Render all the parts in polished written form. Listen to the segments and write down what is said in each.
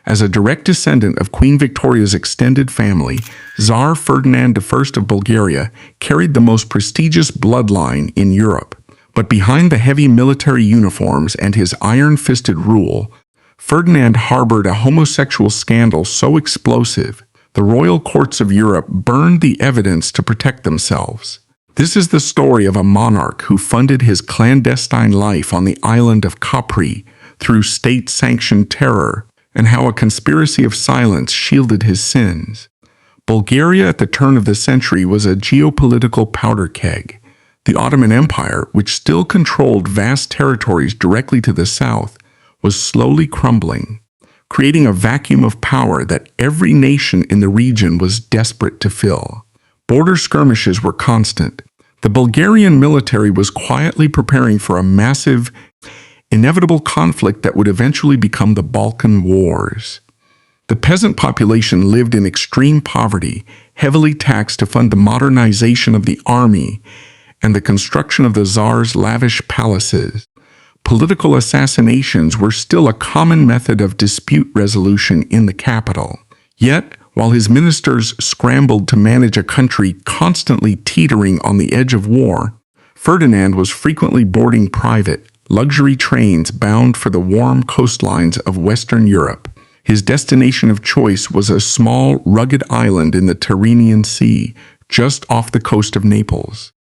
As a direct descendant of Queen Victoria's extended family, Tsar Ferdinand I of Bulgaria carried the most prestigious bloodline in Europe. But behind the heavy military uniforms and his iron-fisted rule, Ferdinand harbored a homosexual scandal so explosive, the royal courts of Europe burned the evidence to protect themselves. This is the story of a monarch who funded his clandestine life on the island of Capri through state-sanctioned terror, and how a conspiracy of silence shielded his sins. Bulgaria at the turn of the century was a geopolitical powder keg. The Ottoman Empire, which still controlled vast territories directly to the south, was slowly crumbling, creating a vacuum of power that every nation in the region was desperate to fill. Border skirmishes were constant. The Bulgarian military was quietly preparing for a massive, inevitable conflict that would eventually become the Balkan Wars. The peasant population lived in extreme poverty, heavily taxed to fund the modernization of the army and the construction of the Tsar's lavish palaces. Political assassinations were still a common method of dispute resolution in the capital. Yet, while his ministers scrambled to manage a country constantly teetering on the edge of war, Ferdinand was frequently boarding private, luxury trains bound for the warm coastlines of Western Europe. His destination of choice was a small, rugged island in the Tyrrhenian Sea, just off the coast of Naples.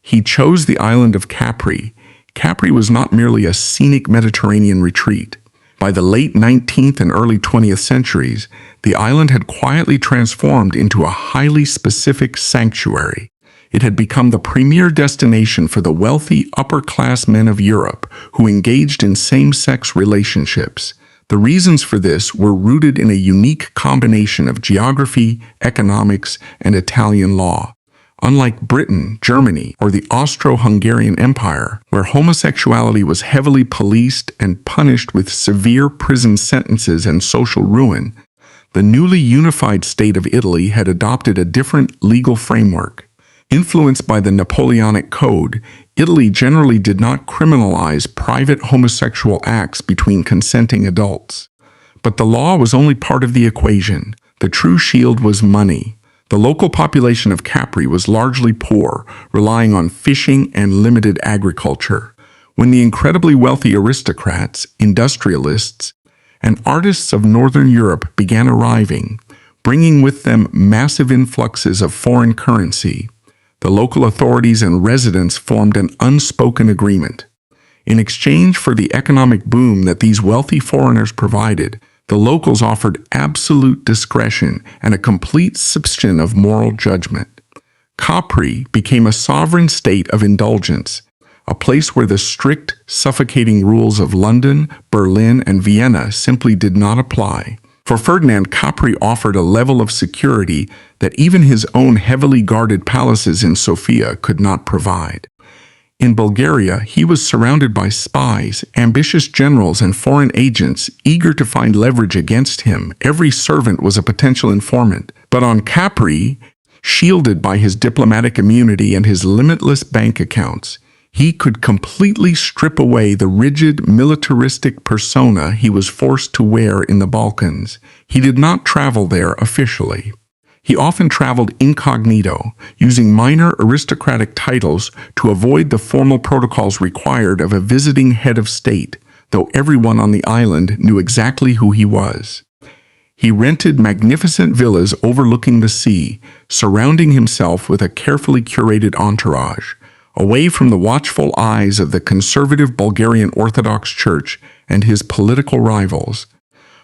He chose the island of Capri. Capri was not merely a scenic Mediterranean retreat. By the late 19th and early 20th centuries, the island had quietly transformed into a highly specific sanctuary. It had become the premier destination for the wealthy upper-class men of Europe who engaged in same-sex relationships. The reasons for this were rooted in a unique combination of geography, economics, and Italian law. Unlike Britain, Germany, or the Austro-Hungarian Empire, where homosexuality was heavily policed and punished with severe prison sentences and social ruin, the newly unified state of Italy had adopted a different legal framework. Influenced by the Napoleonic Code, Italy generally did not criminalize private homosexual acts between consenting adults. But the law was only part of the equation. The true shield was money. The local population of Capri was largely poor, relying on fishing and limited agriculture. When the incredibly wealthy aristocrats, industrialists, and artists of Northern Europe began arriving, bringing with them massive influxes of foreign currency, the local authorities and residents formed an unspoken agreement. In exchange for the economic boom that these wealthy foreigners provided, the locals offered absolute discretion and a complete suspension of moral judgment. Capri became a sovereign state of indulgence, a place where the strict, suffocating rules of London, Berlin, and Vienna simply did not apply. For Ferdinand, Capri offered a level of security that even his own heavily guarded palaces in Sofia could not provide. In Bulgaria, he was surrounded by spies, ambitious generals, and foreign agents eager to find leverage against him. Every servant was a potential informant. But on Capri, shielded by his diplomatic immunity and his limitless bank accounts, he could completely strip away the rigid, militaristic persona he was forced to wear in the Balkans. He did not travel there officially. He often traveled incognito, using minor aristocratic titles to avoid the formal protocols required of a visiting head of state, though everyone on the island knew exactly who he was. He rented magnificent villas overlooking the sea, surrounding himself with a carefully curated entourage, away from the watchful eyes of the conservative Bulgarian Orthodox Church and his political rivals.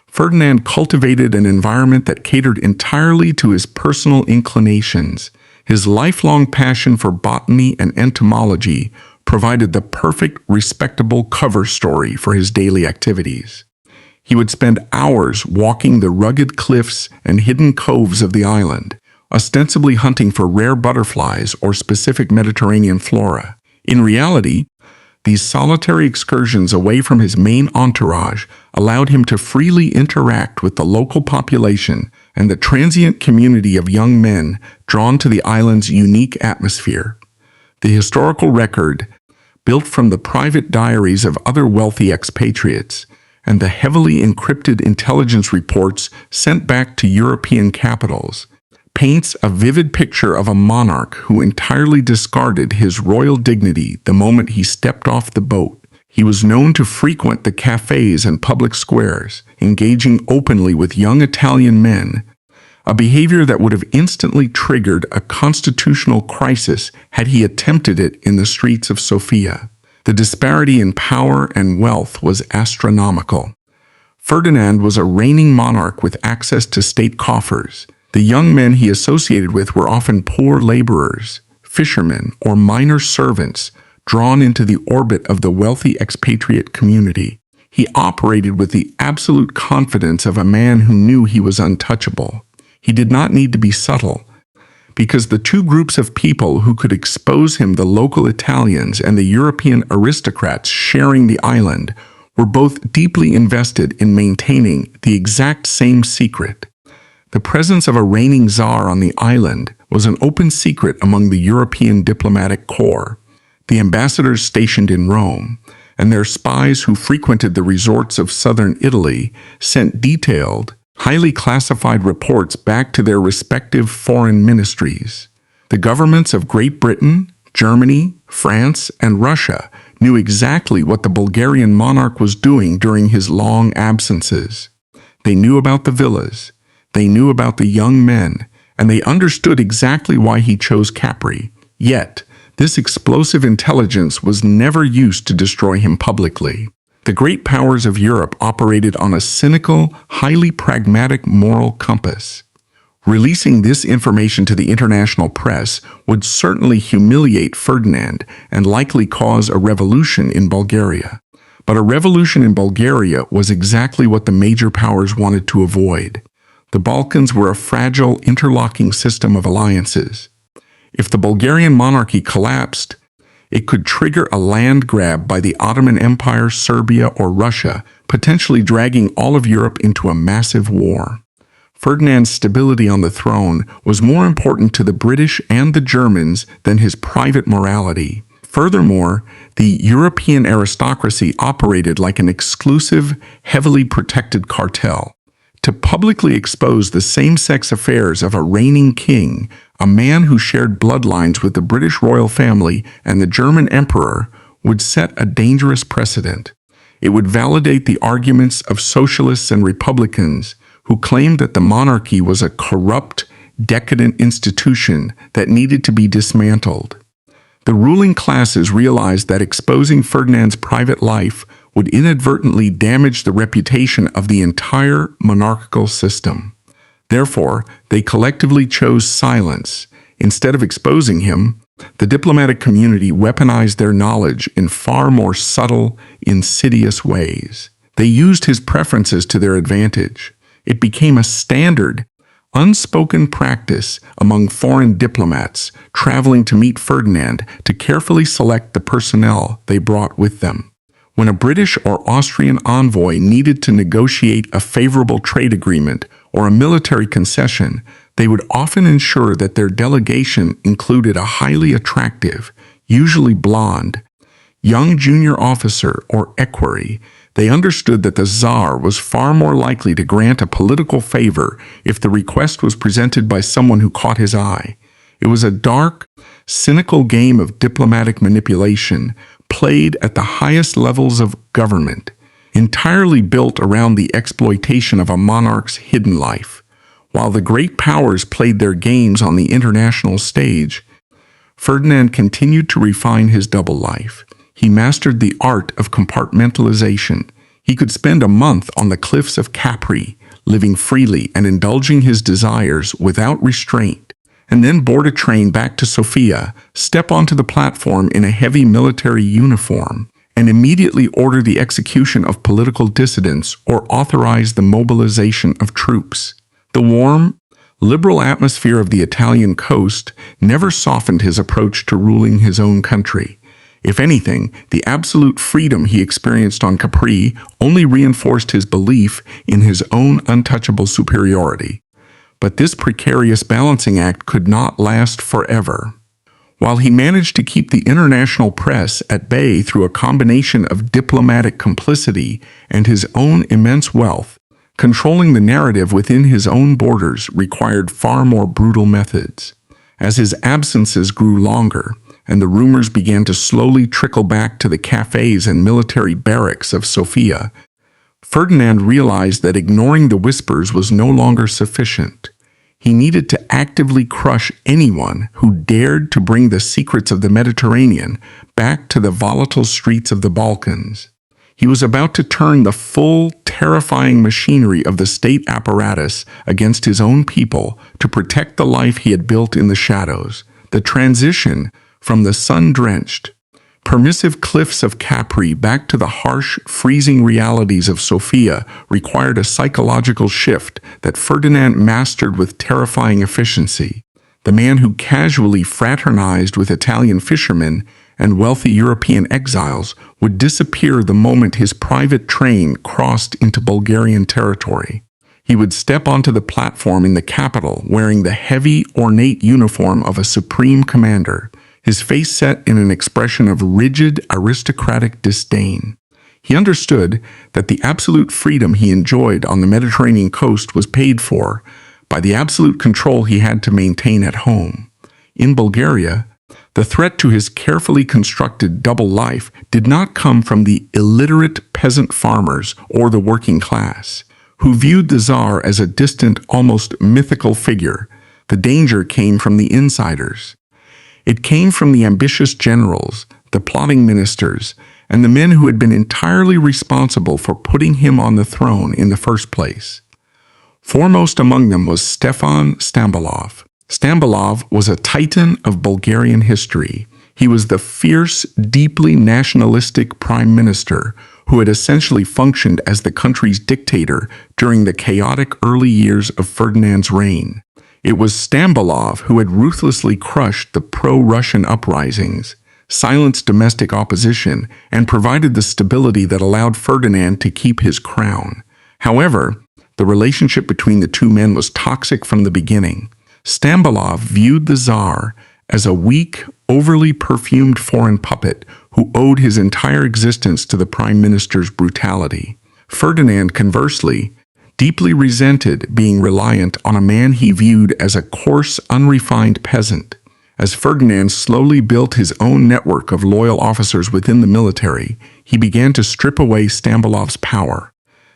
Ferdinand cultivated an environment that catered entirely to his personal inclinations. His lifelong passion for botany and entomology provided the perfect, respectable cover story for his daily activities. He would spend hours walking the rugged cliffs and hidden coves of the island, ostensibly hunting for rare butterflies or specific Mediterranean flora. In reality, these solitary excursions away from his main entourage allowed him to freely interact with the local population and the transient community of young men drawn to the island's unique atmosphere. The historical record, built from the private diaries of other wealthy expatriates, and the heavily encrypted intelligence reports sent back to European capitals, paints a vivid picture of a monarch who entirely discarded his royal dignity the moment he stepped off the boat. He was known to frequent the cafes and public squares, engaging openly with young Italian men, a behavior that would have instantly triggered a constitutional crisis had he attempted it in the streets of Sofia. The disparity in power and wealth was astronomical. Ferdinand was a reigning monarch with access to state coffers. The young men he associated with were often poor laborers, fishermen, or minor servants drawn into the orbit of the wealthy expatriate community. He operated with the absolute confidence of a man who knew he was untouchable. He did not need to be subtle, because the two groups of people who could expose him, the local Italians and the European aristocrats sharing the island, were both deeply invested in maintaining the exact same secret. The presence of a reigning Tsar on the island was an open secret among the European diplomatic corps, the ambassadors stationed in Rome, and their spies who frequented the resorts of southern Italy sent detailed, highly classified reports back to their respective foreign ministries. The governments of Great Britain, Germany, France, and Russia knew exactly what the Bulgarian monarch was doing during his long absences. They knew about the villas, they knew about the young men, and they understood exactly why he chose Capri. Yet, this explosive intelligence was never used to destroy him publicly. The great powers of Europe operated on a cynical, highly pragmatic moral compass. Releasing this information to the international press would certainly humiliate Ferdinand and likely cause a revolution in Bulgaria. But a revolution in Bulgaria was exactly what the major powers wanted to avoid. The Balkans were a fragile, interlocking system of alliances. If the Bulgarian monarchy collapsed, it could trigger a land grab by the Ottoman Empire, Serbia, or Russia, potentially dragging all of Europe into a massive war. Ferdinand's stability on the throne was more important to the British and the Germans than his private morality. Furthermore, the European aristocracy operated like an exclusive, heavily protected cartel. To publicly expose the same-sex affairs of a reigning king, a man who shared bloodlines with the British royal family and the German emperor, would set a dangerous precedent. It would validate the arguments of socialists and Republicans who claimed that the monarchy was a corrupt, decadent institution that needed to be dismantled. The ruling classes realized that exposing Ferdinand's private life would inadvertently damage the reputation of the entire monarchical system. Therefore, they collectively chose silence. Instead of exposing him, the diplomatic community weaponized their knowledge in far more subtle, insidious ways. They used his preferences to their advantage. It became a standard, unspoken practice among foreign diplomats traveling to meet Ferdinand to carefully select the personnel they brought with them. When a British or Austrian envoy needed to negotiate a favorable trade agreement or a military concession, they would often ensure that their delegation included a highly attractive, usually blonde, young junior officer or equerry. They understood that the Tsar was far more likely to grant a political favor if the request was presented by someone who caught his eye. It was a dark, cynical game of diplomatic manipulation played at the highest levels of government, entirely built around the exploitation of a monarch's hidden life. While the great powers played their games on the international stage, Ferdinand continued to refine his double life. He mastered the art of compartmentalization. He could spend a month on the cliffs of Capri, living freely and indulging his desires without restraint, and then board a train back to Sofia, step onto the platform in a heavy military uniform, and immediately order the execution of political dissidents or authorize the mobilization of troops. The warm, liberal atmosphere of the Italian coast never softened his approach to ruling his own country. If anything, the absolute freedom he experienced on Capri only reinforced his belief in his own untouchable superiority. But this precarious balancing act could not last forever. While he managed to keep the international press at bay through a combination of diplomatic complicity and his own immense wealth, controlling the narrative within his own borders required far more brutal methods. As his absences grew longer, and the rumors began to slowly trickle back to the cafes and military barracks of Sofia, Ferdinand realized that ignoring the whispers was no longer sufficient. He needed to actively crush anyone who dared to bring the secrets of the Mediterranean back to the volatile streets of the Balkans. He was about to turn the full, terrifying machinery of the state apparatus against his own people to protect the life he had built in the shadows. The transition from the sun-drenched, permissive cliffs of Capri back to the harsh, freezing realities of Sofia required a psychological shift that Ferdinand mastered with terrifying efficiency. The man who casually fraternized with Italian fishermen and wealthy European exiles would disappear the moment his private train crossed into Bulgarian territory. He would step onto the platform in the capital wearing the heavy, ornate uniform of a supreme commander, his face set in an expression of rigid, aristocratic disdain. He understood that the absolute freedom he enjoyed on the Mediterranean coast was paid for by the absolute control he had to maintain at home. In Bulgaria, the threat to his carefully constructed double life did not come from the illiterate peasant farmers or the working class, who viewed the Tsar as a distant, almost mythical figure. The danger came from the insiders. It came from the ambitious generals, the plotting ministers, and the men who had been entirely responsible for putting him on the throne in the first place. Foremost among them was Stefan Stambolov. Stambolov was a titan of Bulgarian history. He was the fierce, deeply nationalistic prime minister who had essentially functioned as the country's dictator during the chaotic early years of Ferdinand's reign. It was Stambolov who had ruthlessly crushed the pro-Russian uprisings, silenced domestic opposition, and provided the stability that allowed Ferdinand to keep his crown. However, the relationship between the two men was toxic from the beginning. Stambolov viewed the Tsar as a weak, overly perfumed foreign puppet who owed his entire existence to the prime minister's brutality. Ferdinand, conversely, deeply resented being reliant on a man he viewed as a coarse, unrefined peasant. As Ferdinand slowly built his own network of loyal officers within the military, he began to strip away Stambolov's power.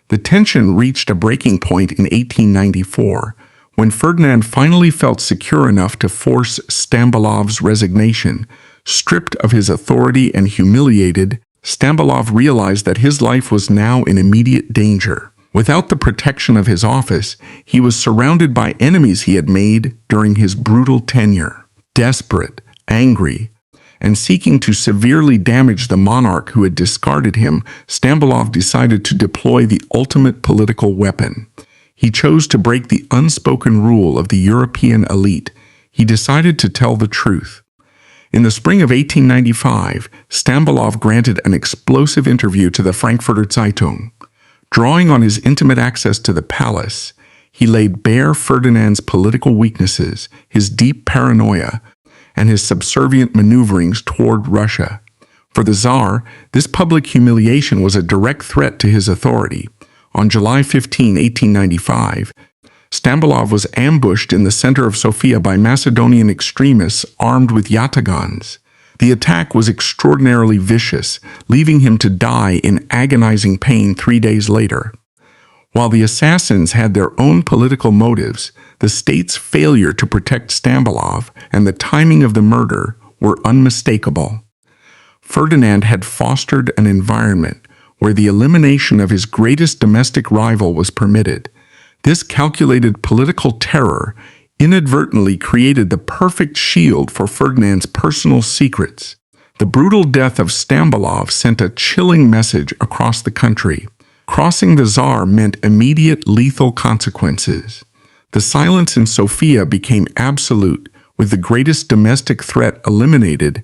The tension reached a breaking point in 1894, when Ferdinand finally felt secure enough to force Stambolov's resignation. Stripped of his authority and humiliated, Stambolov realized that his life was now in immediate danger. Without the protection of his office, he was surrounded by enemies he had made during his brutal tenure. Desperate, angry, and seeking to severely damage the monarch who had discarded him, Stambolov decided to deploy the ultimate political weapon. He chose to break the unspoken rule of the European elite. He decided to tell the truth. In the spring of 1895, Stambolov granted an explosive interview to the Frankfurter Zeitung. Drawing on his intimate access to the palace, he laid bare Ferdinand's political weaknesses, his deep paranoia, and his subservient maneuverings toward Russia. For the Tsar, this public humiliation was a direct threat to his authority. On July 15, 1895, Stambolov was ambushed in the center of Sofia by Macedonian extremists armed with yatagans. The attack was extraordinarily vicious, leaving him to die in agonizing pain 3 days later. While the assassins had their own political motives, the state's failure to protect Stambolov and the timing of the murder were unmistakable. Ferdinand had fostered an environment where the elimination of his greatest domestic rival was permitted. This calculated political terror inadvertently created the perfect shield for Ferdinand's personal secrets. The brutal death of Stambolov sent a chilling message across the country. Crossing the Tsar meant immediate lethal consequences. The silence in Sofia became absolute. With the greatest domestic threat eliminated,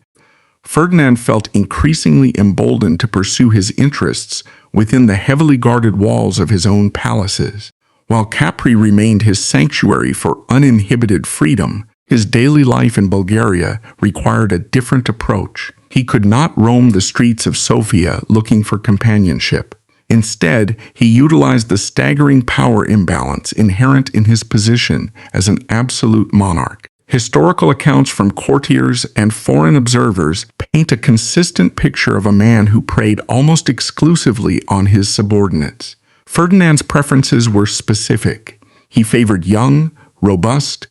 Ferdinand felt increasingly emboldened to pursue his interests within the heavily guarded walls of his own palaces. While Capri remained his sanctuary for uninhibited freedom, His daily life in Bulgaria required a different approach. He could not roam the streets of Sofia looking for companionship. Instead, he utilized the staggering power imbalance inherent in his position as an absolute monarch. Historical accounts from courtiers and foreign observers paint a consistent picture of a man who preyed almost exclusively on his subordinates. Ferdinand's preferences were specific. He favored young, robust,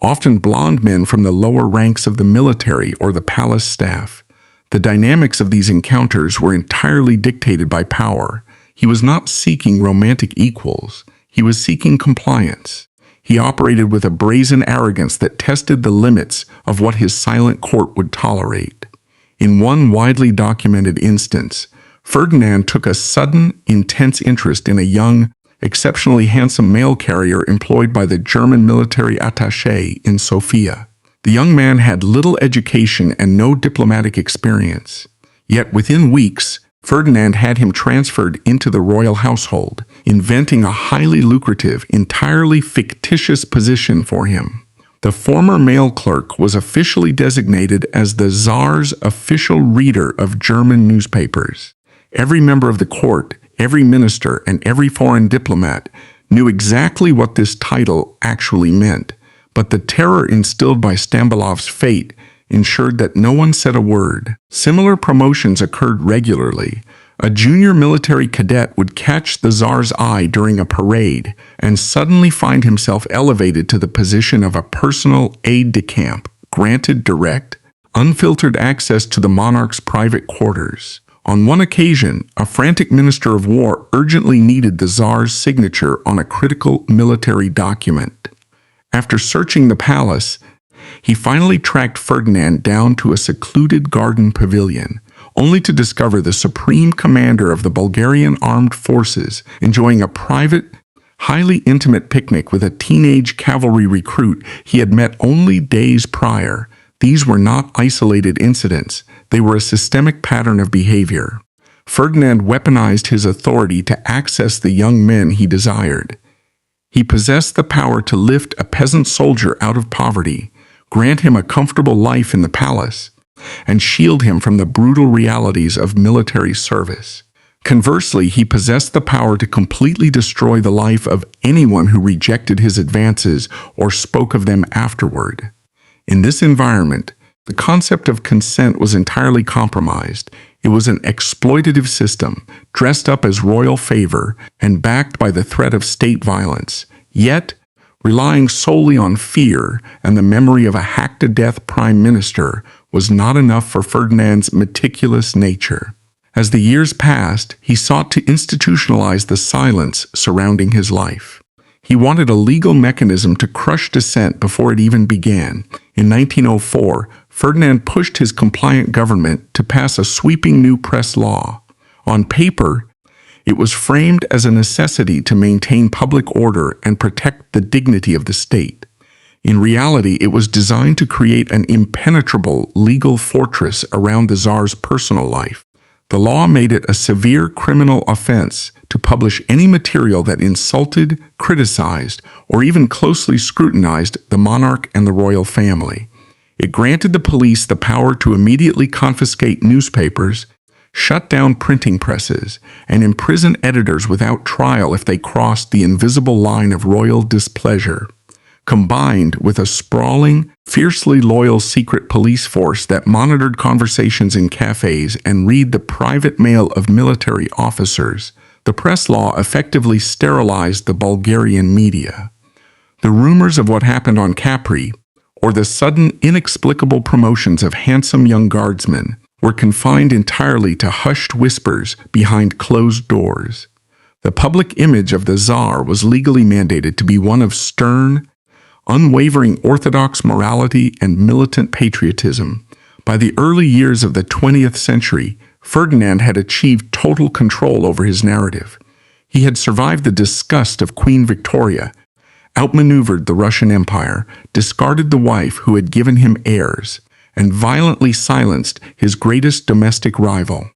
often blonde men from the lower ranks of the military or the palace staff. The dynamics of these encounters were entirely dictated by power. He was not seeking romantic equals. He was seeking compliance. He operated with a brazen arrogance that tested the limits of what his silent court would tolerate. In one widely documented instance, Ferdinand took a sudden, intense interest in a young, exceptionally handsome mail carrier employed by the German military attaché in Sofia. The young man had little education and no diplomatic experience. Yet within weeks, Ferdinand had him transferred into the royal household, inventing a highly lucrative, entirely fictitious position for him. The former mail clerk was officially designated as the Tsar's official reader of German newspapers. Every member of the court, every minister, and every foreign diplomat knew exactly what this title actually meant, but the terror instilled by Stambolov's fate ensured that no one said a word. Similar promotions occurred regularly. A junior military cadet would catch the Tsar's eye during a parade and suddenly find himself elevated to the position of a personal aide-de-camp, granted direct, unfiltered access to the monarch's private quarters. On one occasion, a frantic minister of war urgently needed the Tsar's signature on a critical military document. After searching the palace, he finally tracked Ferdinand down to a secluded garden pavilion, only to discover the supreme commander of the Bulgarian armed forces enjoying a private, highly intimate picnic with a teenage cavalry recruit he had met only days prior. These were not isolated incidents. They were a systemic pattern of behavior. Ferdinand weaponized his authority to access the young men he desired. He possessed the power to lift a peasant soldier out of poverty, grant him a comfortable life in the palace, and shield him from the brutal realities of military service. Conversely, he possessed the power to completely destroy the life of anyone who rejected his advances or spoke of them afterward. In this environment, the concept of consent was entirely compromised. It was an exploitative system, dressed up as royal favor and backed by the threat of state violence. Yet, relying solely on fear and the memory of a hacked-to-death prime minister was not enough for Ferdinand's meticulous nature. As the years passed, he sought to institutionalize the silence surrounding his life. He wanted a legal mechanism to crush dissent before it even began. In 1904, Ferdinand pushed his compliant government to pass a sweeping new press law. On paper, it was framed as a necessity to maintain public order and protect the dignity of the state. In reality, it was designed to create an impenetrable legal fortress around the Tsar's personal life. The law made it a severe criminal offense to publish any material that insulted, criticized, or even closely scrutinized the monarch and the royal family. It granted the police the power to immediately confiscate newspapers, shut down printing presses, and imprison editors without trial if they crossed the invisible line of royal displeasure. Combined with a sprawling, fiercely loyal secret police force that monitored conversations in cafes and read the private mail of military officers, the press law effectively sterilized the Bulgarian media. The rumors of what happened on Capri, or the sudden, inexplicable promotions of handsome young guardsmen, were confined entirely to hushed whispers behind closed doors. The public image of the Tsar was legally mandated to be one of stern, unwavering orthodox morality and militant patriotism. By the early years of the 20th century, Ferdinand had achieved total control over his narrative. He had survived the disgust of Queen Victoria, outmaneuvered the Russian Empire, discarded the wife who had given him heirs, and violently silenced his greatest domestic rival.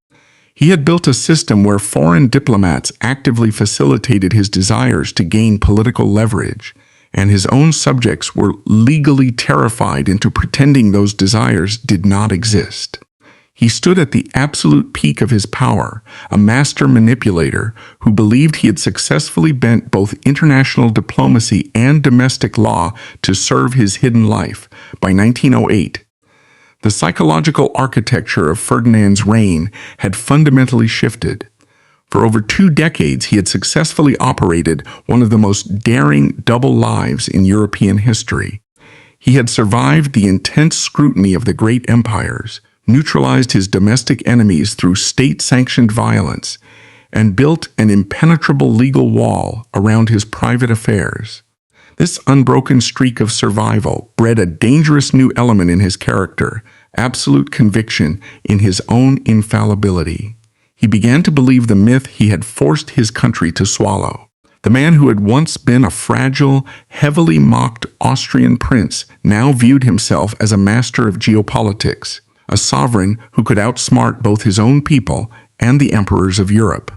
He had built a system where foreign diplomats actively facilitated his desires to gain political leverage, and his own subjects were legally terrified into pretending those desires did not exist. He stood at the absolute peak of his power, a master manipulator who believed he had successfully bent both international diplomacy and domestic law to serve his hidden life. By 1908, the psychological architecture of Ferdinand's reign had fundamentally shifted. For over 2 decades, he had successfully operated one of the most daring double lives in European history. He had survived the intense scrutiny of the great empires, neutralized his domestic enemies through state-sanctioned violence, and built an impenetrable legal wall around his private affairs. This unbroken streak of survival bred a dangerous new element in his character, absolute conviction in his own infallibility. He began to believe the myth he had forced his country to swallow. The man who had once been a fragile, heavily mocked Austrian prince now viewed himself as a master of geopolitics, a sovereign who could outsmart both his own people and the emperors of Europe.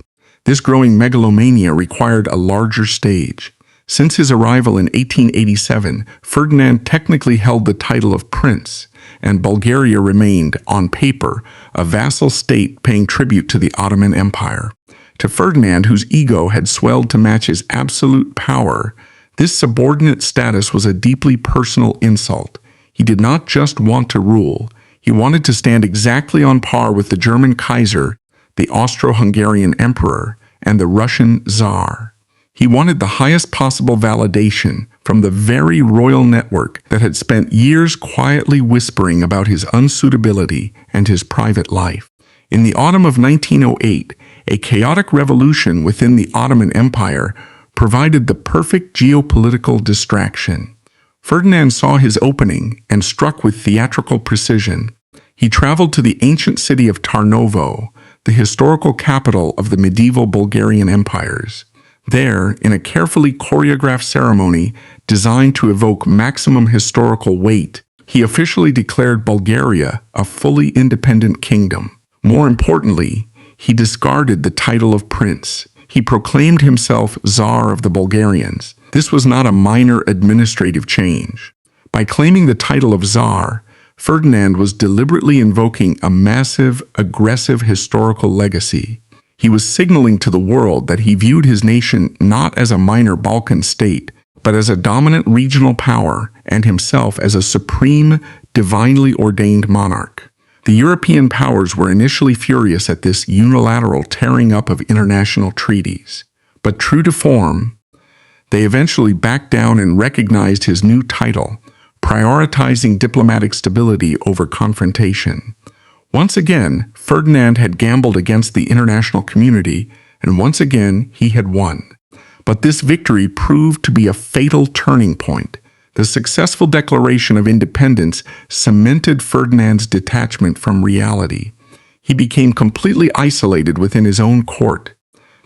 This growing megalomania required a larger stage. Since his arrival in 1887, Ferdinand technically held the title of prince, and Bulgaria remained, on paper, a vassal state paying tribute to the Ottoman Empire. To Ferdinand, whose ego had swelled to match his absolute power, this subordinate status was a deeply personal insult. He did not just want to rule, he wanted to stand exactly on par with the German Kaiser, the Austro-Hungarian Emperor, and the Russian Tsar. He wanted the highest possible validation from the very royal network that had spent years quietly whispering about his unsuitability and his private life. In the autumn of 1908, a chaotic revolution within the Ottoman Empire provided the perfect geopolitical distraction. Ferdinand saw his opening and struck with theatrical precision. He traveled to the ancient city of Tarnovo, the historical capital of the medieval Bulgarian empires. There, in a carefully choreographed ceremony designed to evoke maximum historical weight, he officially declared Bulgaria a fully independent kingdom. More importantly, he discarded the title of prince. He proclaimed himself Tsar of the Bulgarians. This was not a minor administrative change. By claiming the title of Tsar, Ferdinand was deliberately invoking a massive, aggressive historical legacy. He was signaling to the world that he viewed his nation not as a minor Balkan state, but as a dominant regional power and himself as a supreme, divinely ordained monarch. The European powers were initially furious at this unilateral tearing up of international treaties. But true to form, they eventually backed down and recognized his new title, prioritizing diplomatic stability over confrontation. Once again, Ferdinand had gambled against the international community, and once again he had won. But this victory proved to be a fatal turning point. The successful declaration of independence cemented Ferdinand's detachment from reality. He became completely isolated within his own court.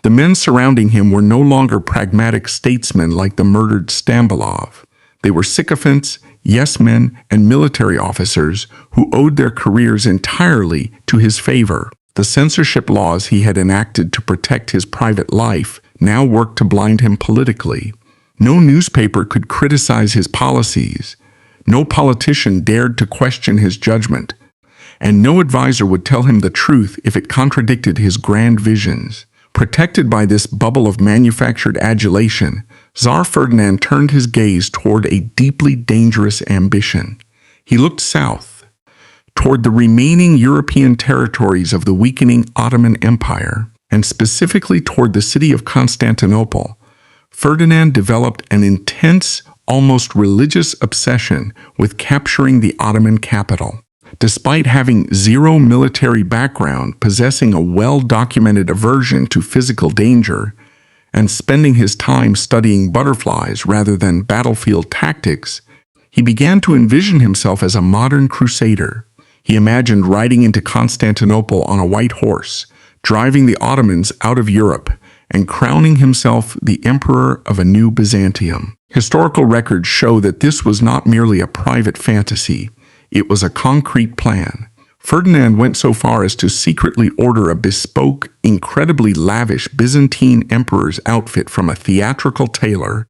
The men surrounding him were no longer pragmatic statesmen like the murdered Stambolov. They were sycophants, yes-men, and military officers who owed their careers entirely to his favor. The censorship laws he had enacted to protect his private life now worked to blind him politically. No newspaper could criticize his policies. No politician dared to question his judgment. And no advisor would tell him the truth if it contradicted his grand visions. Protected by this bubble of manufactured adulation, Tsar Ferdinand turned his gaze toward a deeply dangerous ambition. He looked south, toward the remaining European territories of the weakening Ottoman Empire, and specifically toward the city of Constantinople. Ferdinand developed an intense, almost religious obsession with capturing the Ottoman capital. Despite having zero military background, possessing a well-documented aversion to physical danger, and spending his time studying butterflies rather than battlefield tactics, he began to envision himself as a modern crusader. He imagined riding into Constantinople on a white horse, driving the Ottomans out of Europe, and crowning himself the emperor of a new Byzantium. Historical records show that this was not merely a private fantasy. It was a concrete plan. Ferdinand went so far as to secretly order a bespoke, incredibly lavish Byzantine emperor's outfit from a theatrical tailor,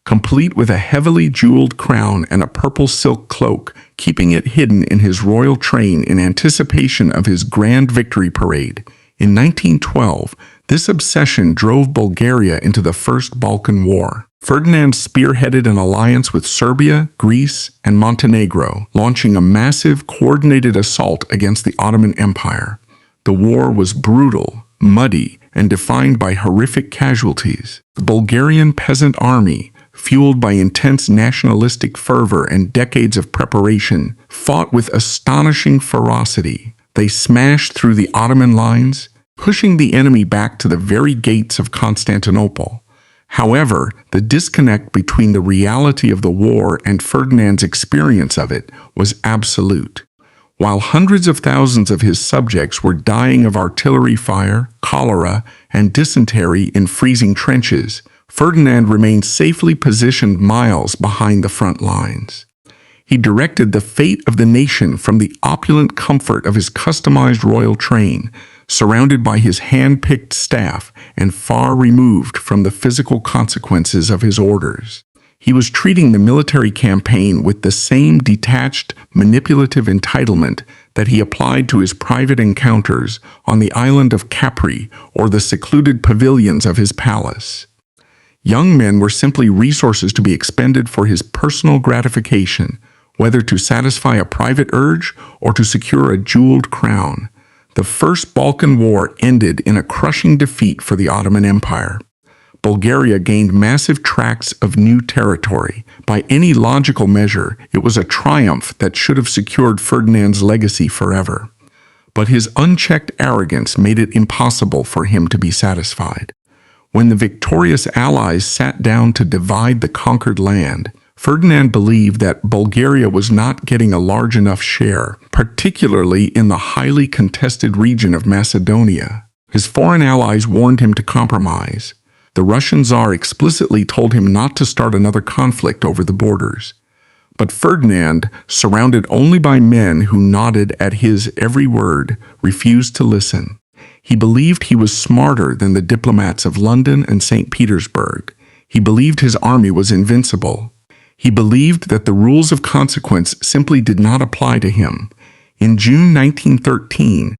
complete with a heavily jeweled crown and a purple silk cloak, keeping it hidden in his royal train in anticipation of his grand victory parade. In 1912, this obsession drove Bulgaria into the First Balkan War. Ferdinand spearheaded an alliance with Serbia, Greece, and Montenegro, launching a massive, coordinated assault against the Ottoman Empire. The war was brutal, muddy, and defined by horrific casualties. The Bulgarian peasant army, fueled by intense nationalistic fervor and decades of preparation, fought with astonishing ferocity. They smashed through the Ottoman lines, pushing the enemy back to the very gates of Constantinople. However, the disconnect between the reality of the war and Ferdinand's experience of it was absolute. While hundreds of thousands of his subjects were dying of artillery fire, cholera, and dysentery in freezing trenches, Ferdinand remained safely positioned miles behind the front lines. He directed the fate of the nation from the opulent comfort of his customized royal train, surrounded by his hand-picked staff and far removed from the physical consequences of his orders. He was treating the military campaign with the same detached, manipulative entitlement that he applied to his private encounters on the island of Capri or the secluded pavilions of his palace. Young men were simply resources to be expended for his personal gratification, whether to satisfy a private urge or to secure a jeweled crown. The First Balkan War ended in a crushing defeat for the Ottoman Empire. Bulgaria gained massive tracts of new territory. By any logical measure, it was a triumph that should have secured Ferdinand's legacy forever. But his unchecked arrogance made it impossible for him to be satisfied. When the victorious allies sat down to divide the conquered land, Ferdinand believed that Bulgaria was not getting a large enough share, particularly in the highly contested region of Macedonia. His foreign allies warned him to compromise. The Russian Tsar explicitly told him not to start another conflict over the borders. But Ferdinand, surrounded only by men who nodded at his every word, refused to listen. He believed he was smarter than the diplomats of London and St. Petersburg. He believed his army was invincible. He believed that the rules of consequence simply did not apply to him. In June 1913,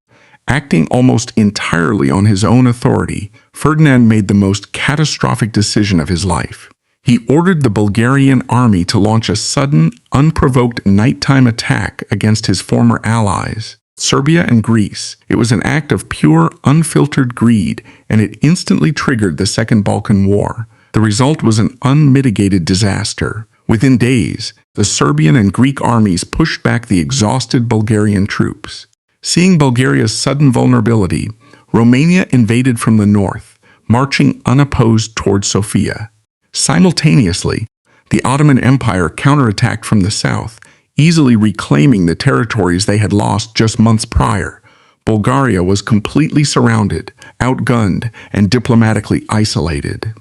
acting almost entirely on his own authority, Ferdinand made the most catastrophic decision of his life. He ordered the Bulgarian army to launch a sudden, unprovoked nighttime attack against his former allies, Serbia and Greece. It was an act of pure, unfiltered greed, and it instantly triggered the Second Balkan War. The result was an unmitigated disaster. Within days, the Serbian and Greek armies pushed back the exhausted Bulgarian troops. Seeing Bulgaria's sudden vulnerability, Romania invaded from the north, marching unopposed toward Sofia. Simultaneously, the Ottoman Empire counterattacked from the south, easily reclaiming the territories they had lost just months prior. Bulgaria was completely surrounded, outgunned, and diplomatically isolated.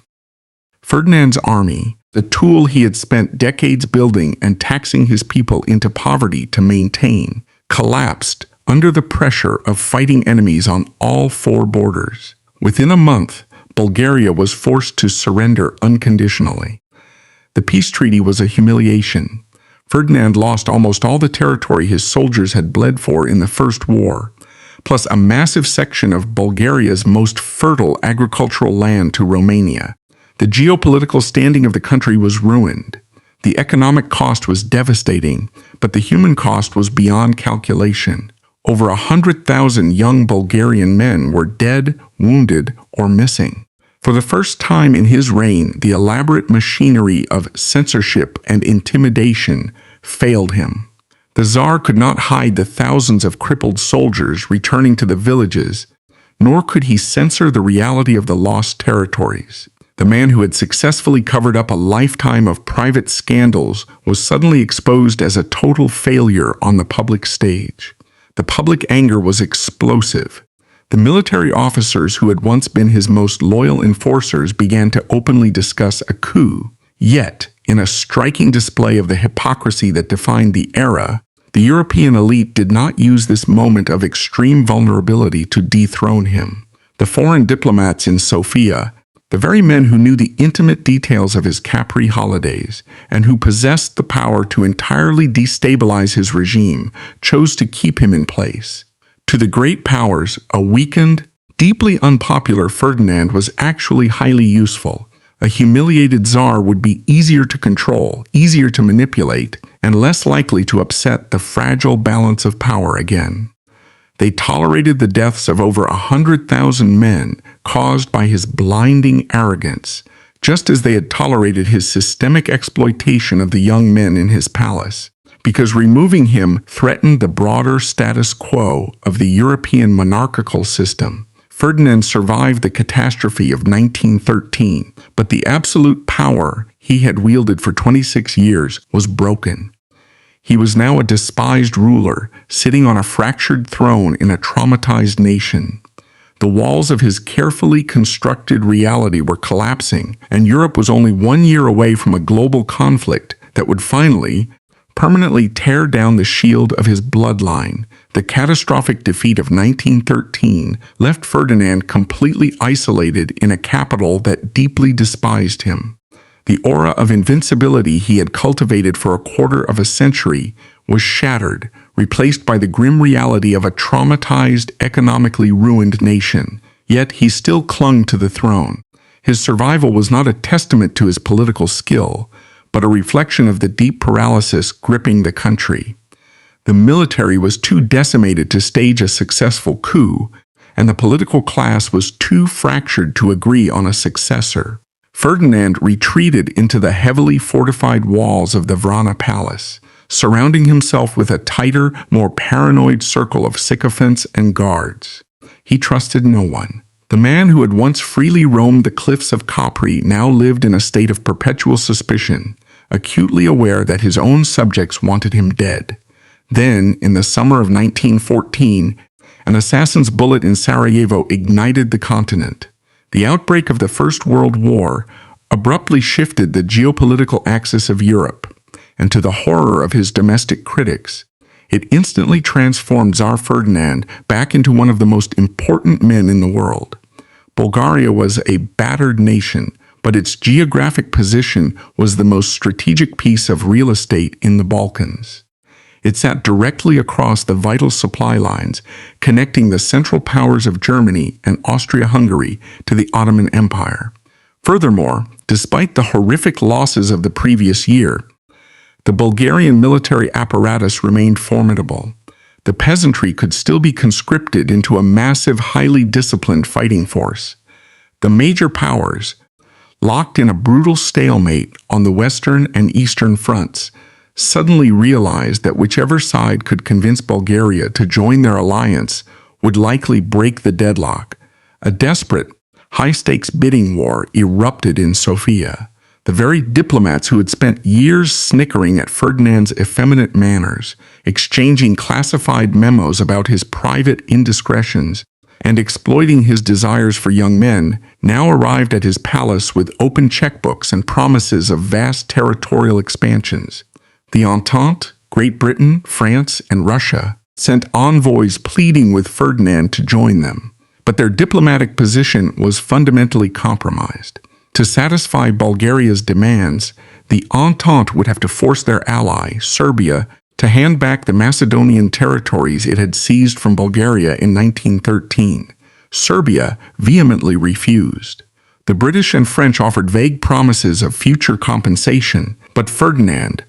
Ferdinand's army, the tool he had spent decades building and taxing his people into poverty to maintain, collapsed under the pressure of fighting enemies on all four borders. Within a month, Bulgaria was forced to surrender unconditionally. The peace treaty was a humiliation. Ferdinand lost almost all the territory his soldiers had bled for in the First War, plus a massive section of Bulgaria's most fertile agricultural land to Romania. The geopolitical standing of the country was ruined. The economic cost was devastating, but the human cost was beyond calculation. Over 100,000 young Bulgarian men were dead, wounded, or missing. For the first time in his reign, the elaborate machinery of censorship and intimidation failed him. The Tsar could not hide the thousands of crippled soldiers returning to the villages, nor could he censor the reality of the lost territories. The man who had successfully covered up a lifetime of private scandals was suddenly exposed as a total failure on the public stage. The public anger was explosive. The military officers who had once been his most loyal enforcers began to openly discuss a coup. Yet, in a striking display of the hypocrisy that defined the era, the European elite did not use this moment of extreme vulnerability to dethrone him. The foreign diplomats in Sofia, The very men who knew the intimate details of his Capri holidays and who possessed the power to entirely destabilize his regime chose to keep him in place. To the great powers, a weakened, deeply unpopular Ferdinand was actually highly useful. A humiliated Tsar would be easier to control, easier to manipulate, and less likely to upset the fragile balance of power again. They tolerated the deaths of over 100,000 men caused by his blinding arrogance, just as they had tolerated his systemic exploitation of the young men in his palace, because removing him threatened the broader status quo of the European monarchical system. Ferdinand survived the catastrophe of 1913, but the absolute power he had wielded for 26 years was broken. He was now a despised ruler, sitting on a fractured throne in a traumatized nation. The walls of his carefully constructed reality were collapsing, and Europe was only 1 year away from a global conflict that would finally, permanently tear down the shield of his bloodline. The catastrophic defeat of 1913 left Ferdinand completely isolated in a capital that deeply despised him. The aura of invincibility he had cultivated for a quarter of a century was shattered, replaced by the grim reality of a traumatized, economically ruined nation. Yet he still clung to the throne. His survival was not a testament to his political skill, but a reflection of the deep paralysis gripping the country. The military was too decimated to stage a successful coup, and the political class was too fractured to agree on a successor. Ferdinand retreated into the heavily fortified walls of the Vrana Palace, surrounding himself with a tighter, more paranoid circle of sycophants and guards. He trusted no one. The man who had once freely roamed the cliffs of Capri now lived in a state of perpetual suspicion, acutely aware that his own subjects wanted him dead. Then, in the summer of 1914, an assassin's bullet in Sarajevo ignited the continent. The outbreak of the First World War abruptly shifted the geopolitical axis of Europe, and to the horror of his domestic critics, it instantly transformed Tsar Ferdinand back into one of the most important men in the world. Bulgaria was a battered nation, but its geographic position was the most strategic piece of real estate in the Balkans. It sat directly across the vital supply lines, connecting the central powers of Germany and Austria-Hungary to the Ottoman Empire. Furthermore, despite the horrific losses of the previous year, the Bulgarian military apparatus remained formidable. The peasantry could still be conscripted into a massive, highly disciplined fighting force. The major powers, locked in a brutal stalemate on the western and eastern fronts, suddenly realized that whichever side could convince Bulgaria to join their alliance would likely break the deadlock. A desperate, high-stakes bidding war erupted in Sofia. The very diplomats who had spent years snickering at Ferdinand's effeminate manners, exchanging classified memos about his private indiscretions, and exploiting his desires for young men, now arrived at his palace with open checkbooks and promises of vast territorial expansions. The Entente, Great Britain, France, and Russia sent envoys pleading with Ferdinand to join them, but their diplomatic position was fundamentally compromised. To satisfy Bulgaria's demands, the Entente would have to force their ally, Serbia, to hand back the Macedonian territories it had seized from Bulgaria in 1913. Serbia vehemently refused. The British and French offered vague promises of future compensation, but Ferdinand,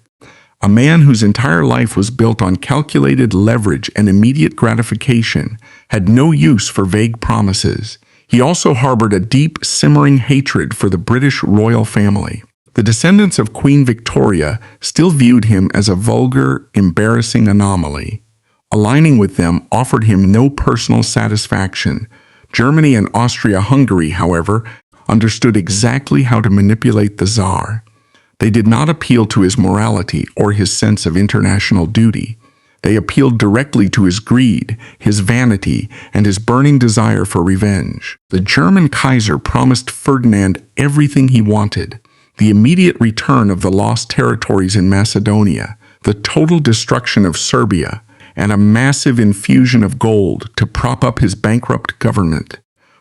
a man whose entire life was built on calculated leverage and immediate gratification, had no use for vague promises. He also harbored a deep, simmering hatred for the British royal family. The descendants of Queen Victoria still viewed him as a vulgar, embarrassing anomaly. Aligning with them offered him no personal satisfaction. Germany and Austria-Hungary, however, understood exactly how to manipulate the Tsar. They did not appeal to his morality or his sense of international duty. They appealed directly to his greed, his vanity, and his burning desire for revenge. The German Kaiser promised Ferdinand everything he wanted: the immediate return of the lost territories in Macedonia, the total destruction of Serbia, and a massive infusion of gold to prop up his bankrupt government.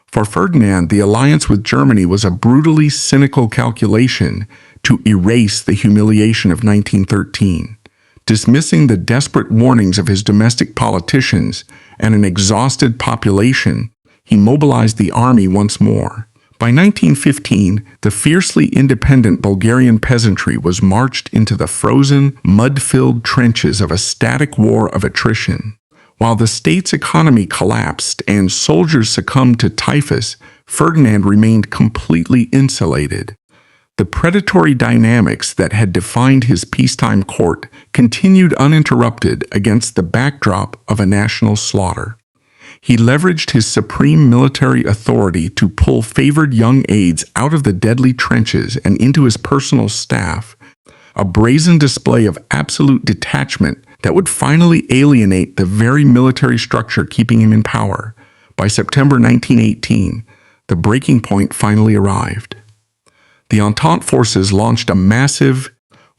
For Ferdinand, the alliance with Germany was a brutally cynical calculation to erase the humiliation of 1913. Dismissing the desperate warnings of his domestic politicians and an exhausted population, he mobilized the army once more. By 1915, the fiercely independent Bulgarian peasantry was marched into the frozen, mud-filled trenches of a static war of attrition. While the state's economy collapsed and soldiers succumbed to typhus, Ferdinand remained completely insulated. The predatory dynamics that had defined his peacetime court continued uninterrupted against the backdrop of a national slaughter. He leveraged his supreme military authority to pull favored young aides out of the deadly trenches and into his personal staff, a brazen display of absolute detachment that would finally alienate the very military structure keeping him in power. By September 1918, the breaking point finally arrived. The Entente forces launched a massive,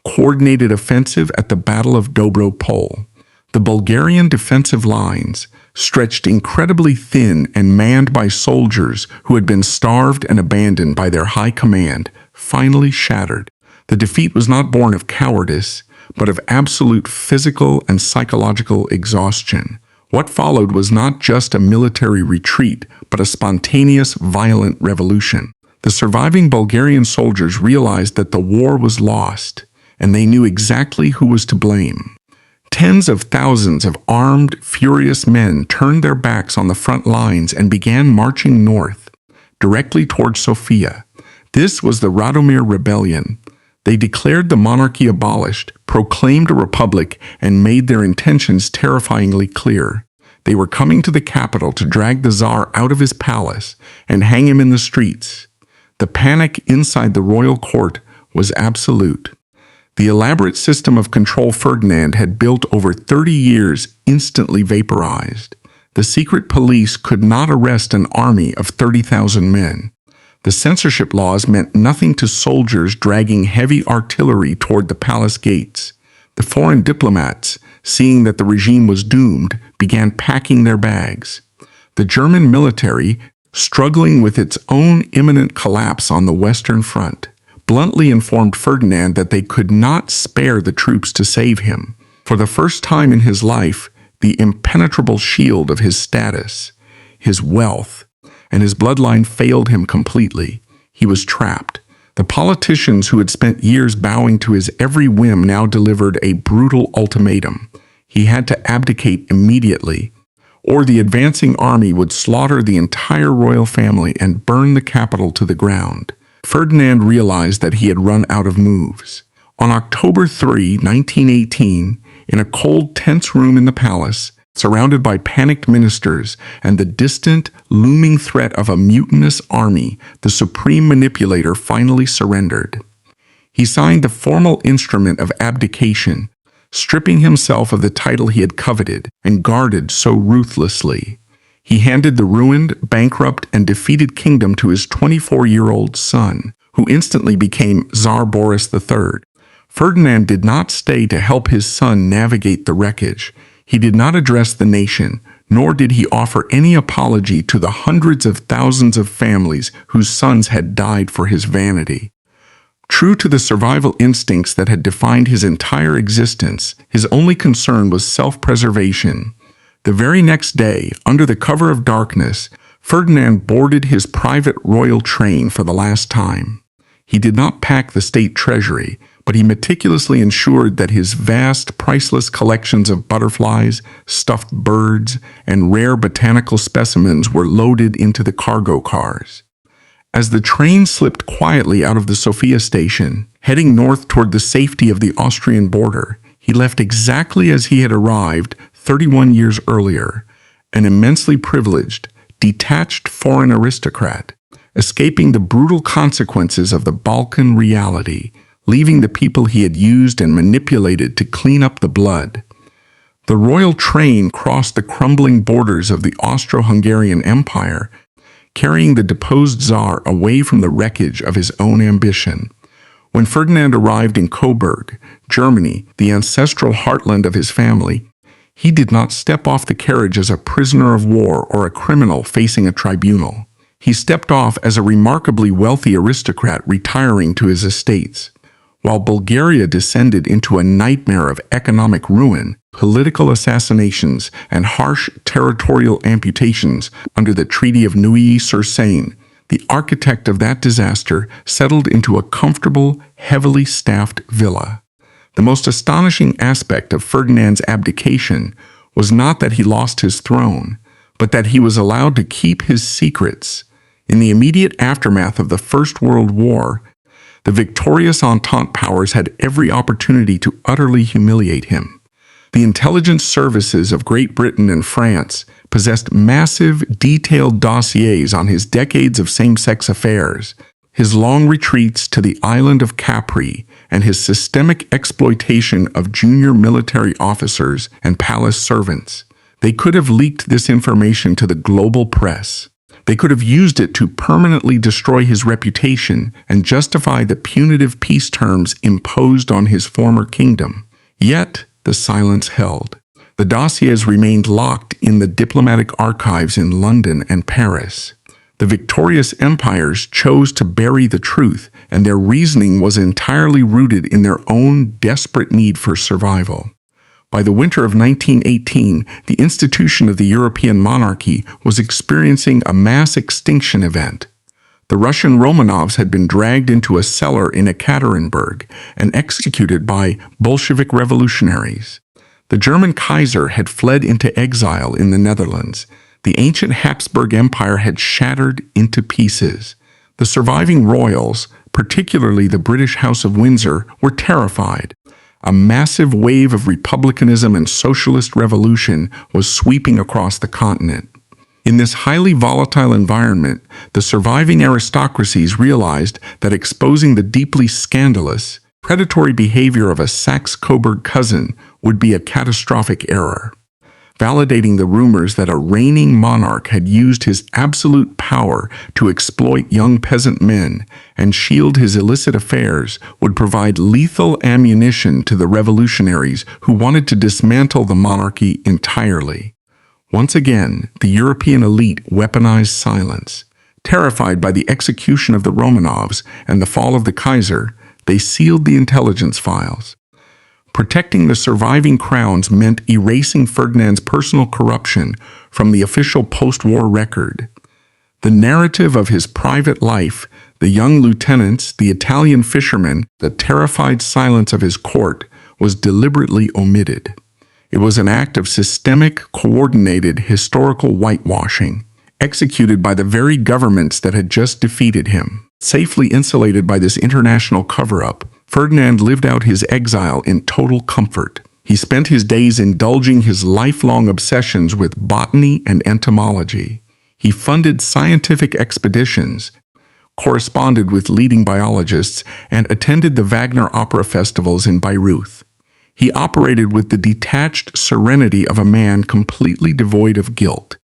coordinated offensive at the Battle of Dobro Pole. The Bulgarian defensive lines, stretched incredibly thin and manned by soldiers who had been starved and abandoned by their high command, finally shattered. The defeat was not born of cowardice, but of absolute physical and psychological exhaustion. What followed was not just a military retreat, but a spontaneous, violent revolution. The surviving Bulgarian soldiers realized that the war was lost, and they knew exactly who was to blame. Tens of thousands of armed, furious men turned their backs on the front lines and began marching north, directly toward Sofia. This was the Radomir Rebellion. They declared the monarchy abolished, proclaimed a republic, and made their intentions terrifyingly clear. They were coming to the capital to drag the Tsar out of his palace and hang him in the streets. The panic inside the royal court was absolute. The elaborate system of control Ferdinand had built over 30 years instantly vaporized. The secret police could not arrest an army of 30,000 men. The censorship laws meant nothing to soldiers dragging heavy artillery toward the palace gates. The foreign diplomats, seeing that the regime was doomed, began packing their bags. The German military, struggling with its own imminent collapse on the Western Front, bluntly informed Ferdinand that they could not spare the troops to save him. For the first time in his life, the impenetrable shield of his status, his wealth, and his bloodline failed him completely. He was trapped. The politicians who had spent years bowing to his every whim now delivered a brutal ultimatum. He had to abdicate immediately, or the advancing army would slaughter the entire royal family and burn the capital to the ground. Ferdinand realized that he had run out of moves. On October 3, 1918, in a cold, tense room in the palace, surrounded by panicked ministers and the distant, looming threat of a mutinous army, the supreme manipulator finally surrendered. He signed the formal instrument of abdication, stripping himself of the title he had coveted and guarded so ruthlessly. He handed the ruined, bankrupt, and defeated kingdom to his 24-year-old son, who instantly became Tsar Boris III. Ferdinand did not stay to help his son navigate the wreckage. He did not address the nation, nor did he offer any apology to the hundreds of thousands of families whose sons had died for his vanity. True to the survival instincts that had defined his entire existence, his only concern was self-preservation. The very next day, under the cover of darkness, Ferdinand boarded his private royal train for the last time. He did not pack the state treasury, but he meticulously ensured that his vast, priceless collections of butterflies, stuffed birds, and rare botanical specimens were loaded into the cargo cars. As the train slipped quietly out of the Sofia station, heading north toward the safety of the Austrian border, he left exactly as he had arrived 31 years earlier, an immensely privileged, detached foreign aristocrat, escaping the brutal consequences of the Balkan reality, leaving the people he had used and manipulated to clean up the blood. The royal train crossed the crumbling borders of the Austro-Hungarian Empire, carrying the deposed Tsar away from the wreckage of his own ambition. When Ferdinand arrived in Coburg, Germany, the ancestral heartland of his family, he did not step off the carriage as a prisoner of war or a criminal facing a tribunal. He stepped off as a remarkably wealthy aristocrat retiring to his estates. While Bulgaria descended into a nightmare of economic ruin, political assassinations, and harsh territorial amputations under the Treaty of Neuilly-sur-Seine, the architect of that disaster settled into a comfortable, heavily staffed villa. The most astonishing aspect of Ferdinand's abdication was not that he lost his throne, but that he was allowed to keep his secrets. In the immediate aftermath of the First World War, the victorious Entente powers had every opportunity to utterly humiliate him. The intelligence services of Great Britain and France possessed massive, detailed dossiers on his decades of same-sex affairs, his long retreats to the island of Capri, and his systemic exploitation of junior military officers and palace servants. They could have leaked this information to the global press. They could have used it to permanently destroy his reputation and justify the punitive peace terms imposed on his former kingdom. Yet, the silence held. The dossiers remained locked in the diplomatic archives in London and Paris. The victorious empires chose to bury the truth, and their reasoning was entirely rooted in their own desperate need for survival. By the winter of 1918, the institution of the European monarchy was experiencing a mass extinction event. The Russian Romanovs had been dragged into a cellar in Ekaterinburg and executed by Bolshevik revolutionaries. The German Kaiser had fled into exile in the Netherlands. The ancient Habsburg Empire had shattered into pieces. The surviving royals, particularly the British House of Windsor, were terrified. A massive wave of republicanism and socialist revolution was sweeping across the continent. In this highly volatile environment, the surviving aristocracies realized that exposing the deeply scandalous, predatory behavior of a Saxe-Coburg cousin would be a catastrophic error. Validating the rumors that a reigning monarch had used his absolute power to exploit young peasant men and shield his illicit affairs would provide lethal ammunition to the revolutionaries who wanted to dismantle the monarchy entirely. Once again, the European elite weaponized silence. Terrified by the execution of the Romanovs and the fall of the Kaiser, they sealed the intelligence files. Protecting the surviving crowns meant erasing Ferdinand's personal corruption from the official post-war record. The narrative of his private life, the young lieutenants, the Italian fishermen, the terrified silence of his court, was deliberately omitted. It was an act of systemic, coordinated historical whitewashing, executed by the very governments that had just defeated him. Safely insulated by this international cover-up, Ferdinand lived out his exile in total comfort. He spent his days indulging his lifelong obsessions with botany and entomology. He funded scientific expeditions, corresponded with leading biologists, and attended the Wagner opera festivals in Bayreuth. He operated with the detached serenity of a man completely devoid of guilt.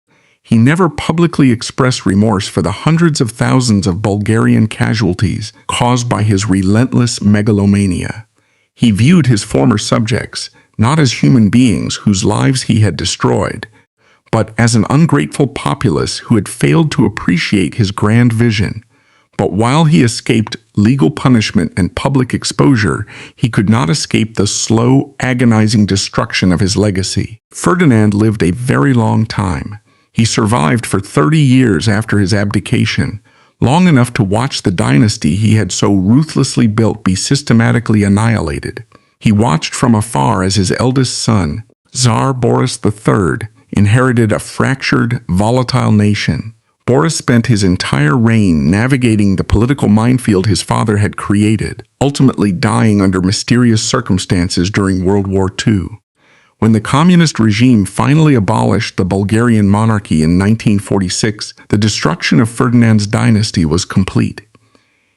He never publicly expressed remorse for the hundreds of thousands of Bulgarian casualties caused by his relentless megalomania. He viewed his former subjects not as human beings whose lives he had destroyed, but as an ungrateful populace who had failed to appreciate his grand vision. But while he escaped legal punishment and public exposure, he could not escape the slow, agonizing destruction of his legacy. Ferdinand lived a very long time. He survived for 30 years after his abdication, long enough to watch the dynasty he had so ruthlessly built be systematically annihilated. He watched from afar as his eldest son, Tsar Boris III, inherited a fractured, volatile nation. Boris spent his entire reign navigating the political minefield his father had created, ultimately dying under mysterious circumstances during World War II. When the communist regime finally abolished the Bulgarian monarchy in 1946, the destruction of Ferdinand's dynasty was complete.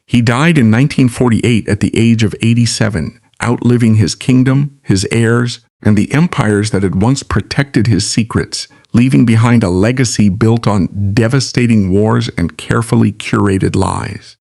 He died in 1948 at the age of 87, outliving his kingdom, his heirs, and the empires that had once protected his secrets, leaving behind a legacy built on devastating wars and carefully curated lies.